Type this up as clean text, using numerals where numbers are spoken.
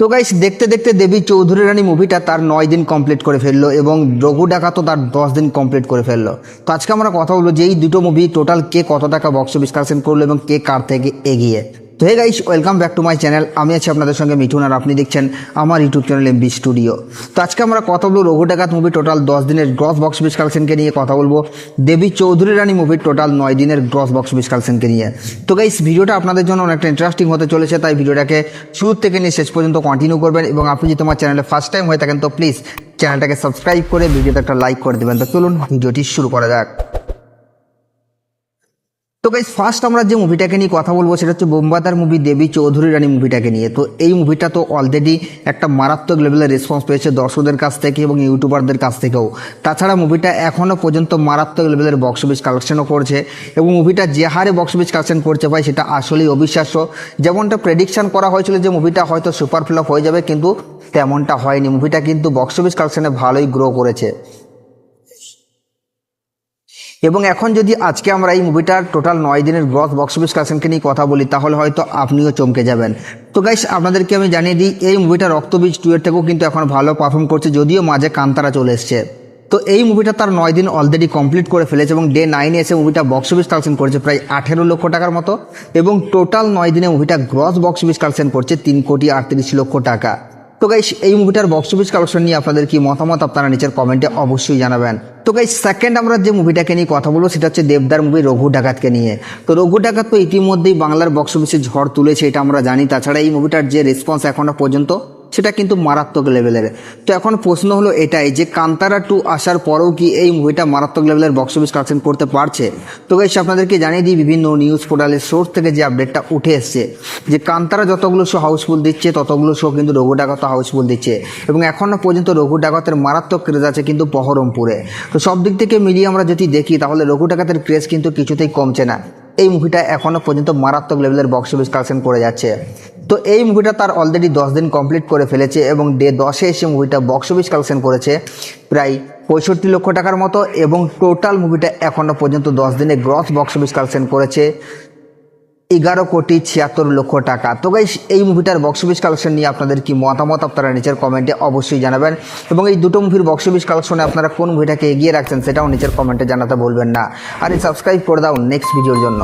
তো গাইস, দেখতে দেখতে দেবী চৌধুরী রানী মুভিটা তার 9 দিন কমপ্লিট করে ফেললো এবং রঘু ডাকাতও তার 10 দিন কমপ্লিট করে ফেললো। তো আজকে আমরা কথা বলবো যে এই দুটো মুভি টোটাল কে কত টাকা বক্স অফিস কালেকশন করলো এবং কে কার থেকে এগিয়ে। তো hey guys, welcome back to my channel. আমি আছি আপনাদের সঙ্গে মিঠুন আর আপনি দেখছেন আমার ইউটিউব চ্যানেল এমবি স্টুডিও। তো আজকে আমরা কথা বলবো রঘু ডাকাত মুভি টোটাল 10 দিনের গ্রস বক্স অফিস কালেকশনকে নিয়ে কথা বলবো, দেবী চৌধুরী রানী মুভির টোটাল 9 দিনের গ্রস বক্স অফিস কালেকশনকে নিয়ে। তো গাইস, ভিডিওটা আপনাদের জন্য অনেকটা ইন্টারেস্টিং হতে চলেছে, তাই ভিডিওটাকে শুরু থেকে নিয়ে শেষ পর্যন্ত কন্টিনিউ করবেন এবং আপনি যদি তোমার চ্যানেলে ফার্স্ট টাইম হয়ে থাকেন তো প্লিজ চ্যানেলটাকে সাবস্ক্রাইব করে ভিডিওতে একটা লাইক করে দেবেন। তো চলুন ভিডিওটি শুরু করা যাক। তো গাইস, ফার্স্ট আমরা যে মুভিটাকে নিয়ে কথা বলবো সেটা হচ্ছে বোমবাদার মুভি দেবী চৌধুরী রানী মুভিটাকে নিয়ে। তো এই মুভিটা তো অলরেডি একটা মারাত্মক লেভেলের রেসপন্স পেয়েছে দর্শকদের কাছ থেকে এবং ইউটিউবারদের কাছ থেকেও। তাছাড়া মুভিটা এখনও পর্যন্ত মারাত্মক লেভেলের বক্স অফিস কালেকশনও করছে এবং মুভিটা যে হারে বক্স অফিস কালেকশন করছে ভাই, সেটা আসলেই অবিশ্বাস্য। যেমনটা প্রেডিকশন করা হয়েছিল যে মুভিটা হয়তো সুপার ফ্লপ হয়ে যাবে, কিন্তু তেমনটা হয়নি। মুভিটা কিন্তু বক্স অফিস কালেকশনে ভালোই গ্রো করেছে। এবং এখন যদি আজকে আমরা এই মুভিটার টোটাল 9 দিনের গ্রস বক্স অফিস কালেকশনকে নিয়ে কথা বলি, তাহলে হয়তো আপনিও চমকে যাবেন। তো গাইস, আপনাদেরকে আমি জানিয়ে দিই এই মুভিটা রক্তবীজ 2 এর থেকেও কিন্তু এখন ভালো পারফর্ম করছে, যদিও মাঝে কান্তারা চলে এসছে। তো এই মুভিটা তার 9 দিন অলরেডি কমপ্লিট করে ফেলেছে এবং ডে 9 এসে মুভিটা বক্স অফিস কালেকশন করেছে প্রায় 18 লক্ষ টাকার মতো এবং টোটাল 9 দিনে মুভিটা গ্রস বক্স অফিস কালেকশন করছে 3,38,00,000 টাকা। তো গাইস, এই মুভিটার বক্স অফিস কালেকশন নিয়ে আপনাদের কি মতামত আপনারা নিচের কমেন্টে অবশ্যই জানাবেন। তো গাইস, সেকেন্ড আমরা যে মুভিটাকে নিয়ে কথা বলবো সেটা হচ্ছে দেবদার মুভি রঘু ডাকাতকে নিয়ে। তো রঘু ডাকাত তো ইতিমধ্যেই বাংলার বক্স অফিসে ঝড় তুলেছে, এটা আমরা জানি। তাছাড়া এই মুভিটার যে রেসপন্স এখনো পর্যন্ত সেটা কিন্তু মারাত্মক লেভেলের। তো এখন প্রশ্ন হলো এটাই যে কান্তারা 2 আসার পরেও কি এই মুভিটা মারাত্মক লেভেলের বক্স অফিস কালেকশন করতে পারছে। তো গাইস, আপনাদেরকে জানিয়ে দিই বিভিন্ন নিউজ পোর্টালের সোর্স থেকে যে আপডেটটা উঠে এসছে যে কান্তারা যতগুলো শো হাউসফুল দিচ্ছে ততগুলো শো কিন্তু রঘু ডাকাতও হাউসফুল দিচ্ছে এবং এখনও পর্যন্ত রঘু ডাকাতের মারাত্মক ক্রেজ আছে কিন্তু বহরমপুরে। তো সব দিক থেকে মিলিয়ে আমরা যদি দেখি তাহলে রঘু ডাকাতের ক্রেজ কিন্তু কিছুতেই কমছে না। এই মুভিটা এখনও পর্যন্ত মারাত্মক লেভেলের বক্স অফিস কালেকশন করে যাচ্ছে। তো এই মুভিটা তার অলরেডি 10 দিন কমপ্লিট করে ফেলেছে এবং ডে 10-এ এসে মুভিটা বক্স অফিস কালেকশন করেছে প্রায় 65 লক্ষ টাকার মতো এবং টোটাল মুভিটা এখনও পর্যন্ত 10 দিনে গ্রস বক্স অফিস কালেকশন করেছে 11,76,00,000 টাকা। তো গাইস, এই মুভিটার বক্স অফিস কালেকশন নিয়ে আপনাদের কি মতামত আপনারা নিচের কমেন্টে অবশ্যই জানাবেন এবং এই দুটো মুভির বক্স অফিস কালেকশনে আপনারা কোন মুভিটাকে এগিয়ে রাখছেন সেটাও নিচের কমেন্টে জানাতে ভুলবেন না। আর সাবস্ক্রাইব করে দাও নেক্সট ভিডিওর জন্য।